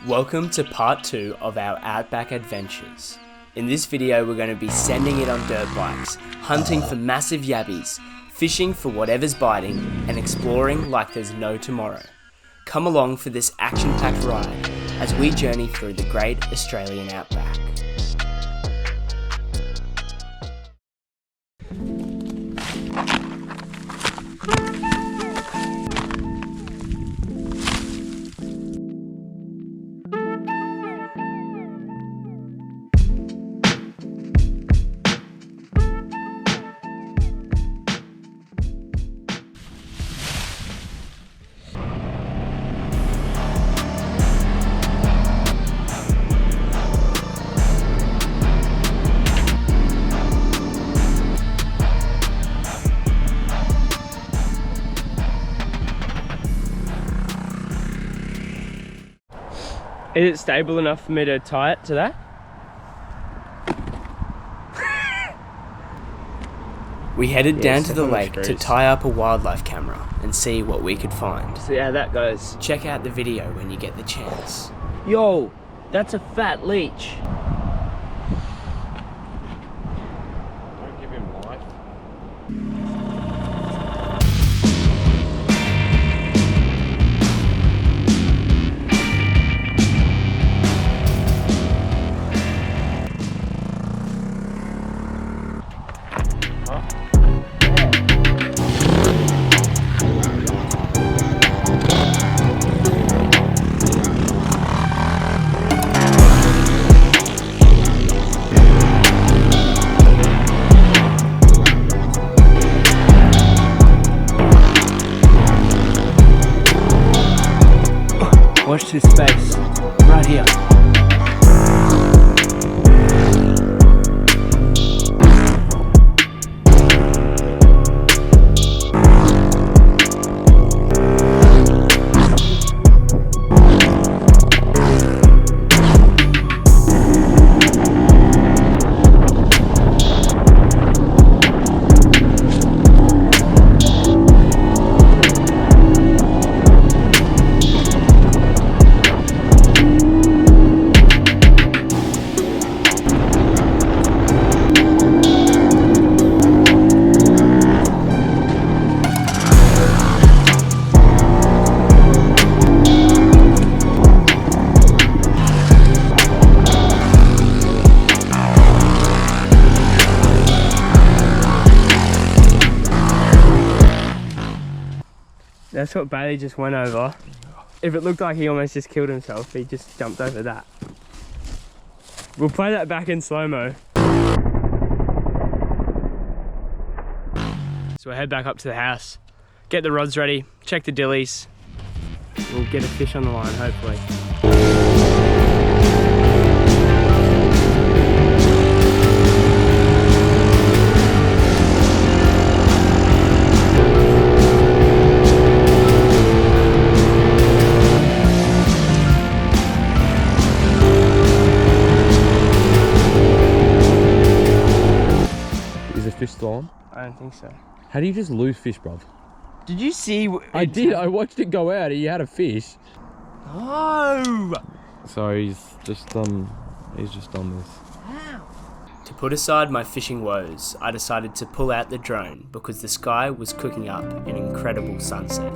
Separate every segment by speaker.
Speaker 1: Welcome to part 2 of our Outback Adventures. In this video we're going to be sending it on dirt bikes, hunting for massive yabbies, fishing for whatever's biting, and exploring like there's no tomorrow. Come along for this action-packed ride as we journey through the great Australian Outback. Is it stable enough for me to tie it to that? We headed down to the lake to tie up a wildlife camera and see what we could find. See how that goes. Check out the video when you get the chance. Yo, that's a fat leech.
Speaker 2: Don't give him life.
Speaker 1: Watch this space, right here. That's what Bailey just went over. If it looked like he almost just killed himself, he just jumped over that. We'll play that back in slow-mo. So we'll head back up to the house, get the rods ready, check the dillies. We'll get a fish on the line, hopefully.
Speaker 2: Fish still on?
Speaker 1: I don't think so.
Speaker 2: How do you just lose fish, bruv?
Speaker 1: Did you see?
Speaker 2: I did. I watched it go out. He had a fish.
Speaker 1: No!
Speaker 2: So he's just done this.
Speaker 1: Wow. To put aside my fishing woes, I decided to pull out the drone because the sky was cooking up an incredible sunset.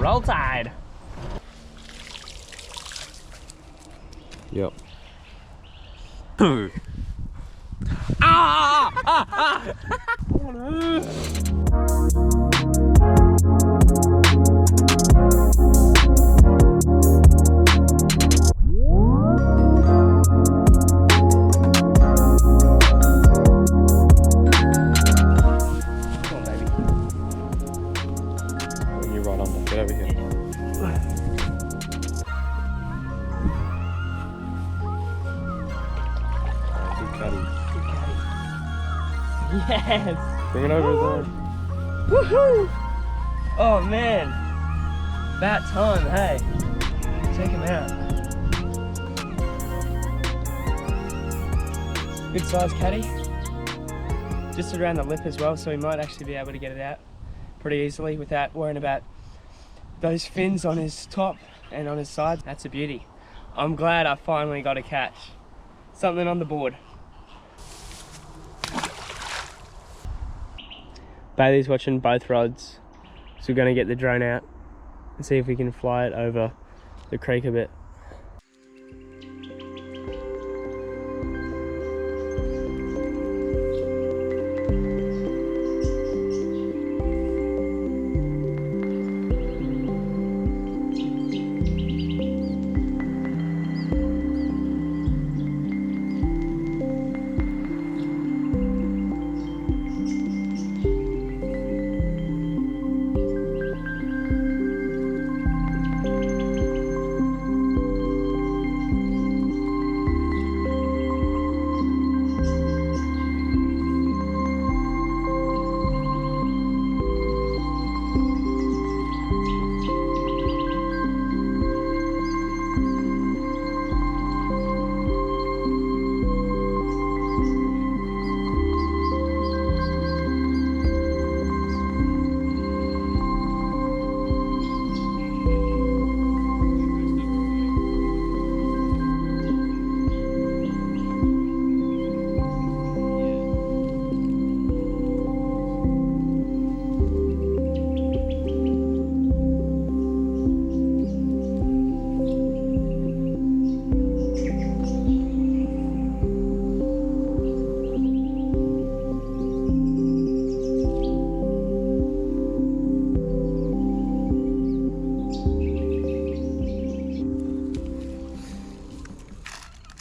Speaker 1: Roll Tide.
Speaker 2: Yep. You're right on there. Get over here. Good caddy.
Speaker 1: Yes.
Speaker 2: Bring it over there.
Speaker 1: Woohoo! Oh man. About time, hey. Check him out. Good size caddy. Just around the lip as well, so we might actually be able to get it out pretty easily without worrying about those fins on his top and on his sides. That's a beauty. I'm glad I finally got a catch. Something on the board. Bailey's watching both rods, so we're going to get the drone out and see if we can fly it over the creek a bit.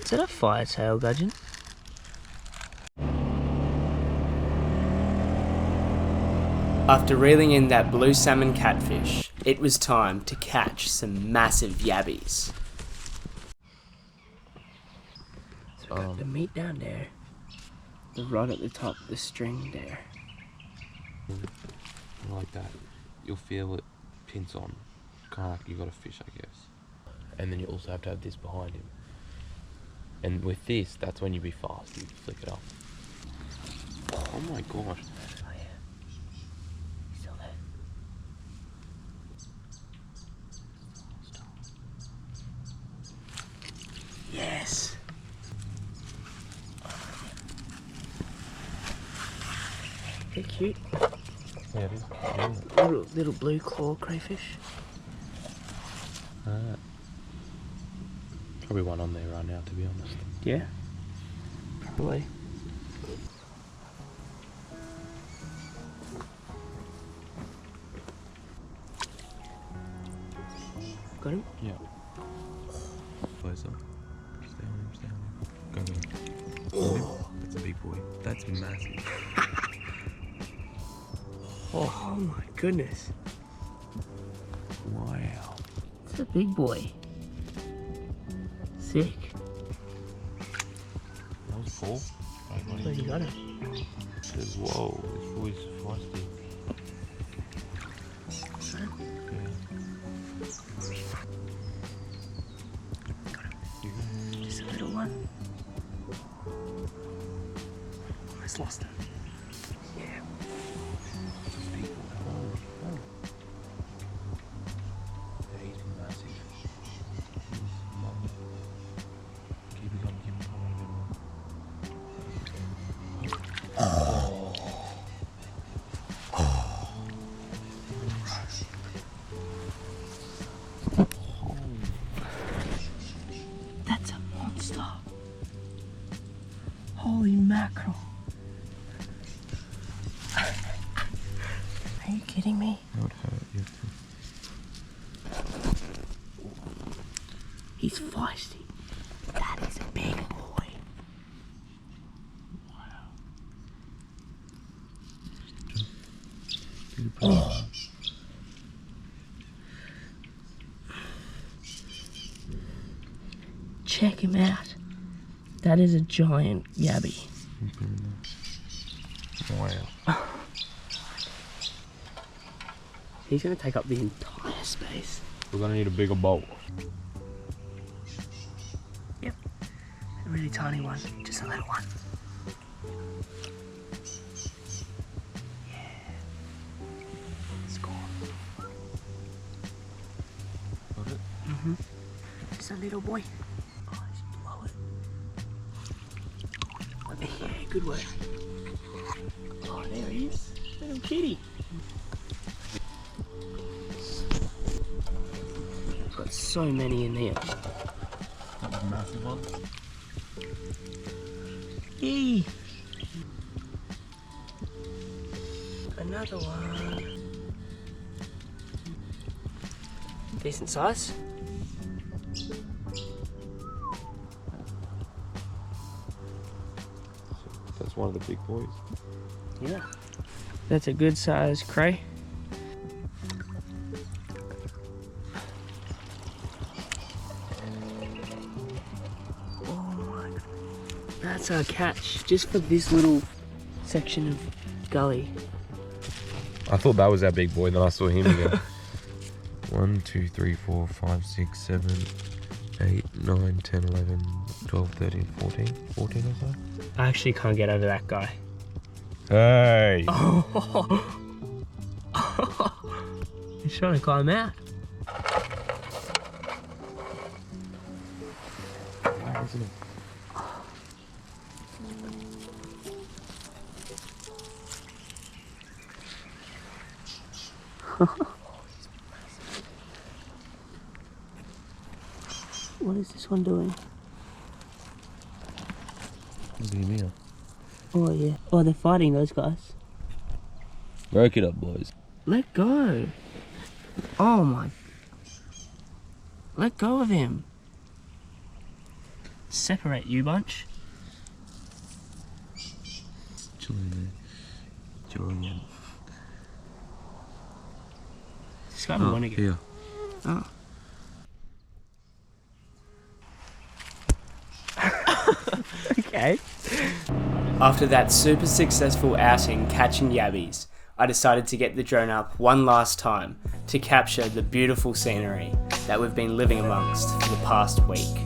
Speaker 1: Is that a firetail gudgeon? After reeling in that blue salmon catfish, it was time to catch some massive yabbies. So we've got the meat down there, the rod at the top, the string there.
Speaker 2: Like that. You'll feel it pinch on. Kind of like you got a fish, I guess. And then you also have to have this behind him. And with this, that's when you be fast. You flick it up. Oh my gosh.
Speaker 1: Oh yeah. He's still there. Yes. They're cute.
Speaker 2: Yeah, it is. Yeah.
Speaker 1: Little blue claw crayfish.
Speaker 2: Probably one on there right now, to be honest.
Speaker 1: Yeah. Probably. Got him?
Speaker 2: Yeah. Closer. Stay on him, stay on him. Go, go. Oh, that's a big boy. That's massive.
Speaker 1: Oh my goodness.
Speaker 2: Wow.
Speaker 1: It's a big boy. Sick.
Speaker 2: That was full.
Speaker 1: Oh, you got him.
Speaker 2: Whoa, this boy's feisty.
Speaker 1: Just a little one. Almost lost him. Yeah. Check him out. That is a giant yabby.
Speaker 2: Wow.
Speaker 1: He's going to take up the entire space.
Speaker 2: We're going to need a bigger bowl.
Speaker 1: Yep. A really tiny one. Just a little one. Yeah. It's gone.
Speaker 2: Got it?
Speaker 1: Mm-hmm. Just a little boy. Oh, just blow it. Yeah, good work. Oh, there he is. Little kitty. Got so many in there.
Speaker 2: That was a massive one.
Speaker 1: Yay! Another one. Decent size.
Speaker 2: That's one of the big boys.
Speaker 1: Yeah. That's a good size cray. That's our catch, just for this little section of gully.
Speaker 2: I thought that was our big boy, then I saw him again. 1, 2, 3, 4, 5, 6, 7, 8, 9, 10, 11, 12, 13, 14. 14 or so?
Speaker 1: I actually can't get over that guy.
Speaker 2: Hey!
Speaker 1: Oh. He's trying to climb out.
Speaker 2: Where isn't it?
Speaker 1: What is this one doing?
Speaker 2: Look at him here.
Speaker 1: Oh yeah. Oh, they're fighting, those guys.
Speaker 2: Break it up, boys.
Speaker 1: Let go. Oh my. Let go of him. Separate, you bunch.
Speaker 2: Chilling there. Julian.
Speaker 1: This guy want to get.
Speaker 2: Here.
Speaker 1: Oh. Okay. After that super successful outing catching yabbies, I decided to get the drone up one last time to capture the beautiful scenery that we've been living amongst for the past week.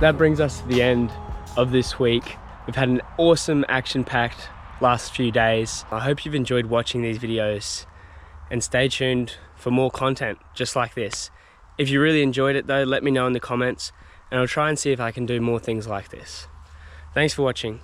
Speaker 1: That brings us to the end of this week. We've had an awesome action-packed last few days. I hope you've enjoyed watching these videos and stay tuned for more content just like this. If you really enjoyed it though, let me know in the comments and I'll try and see if I can do more things like this. Thanks for watching.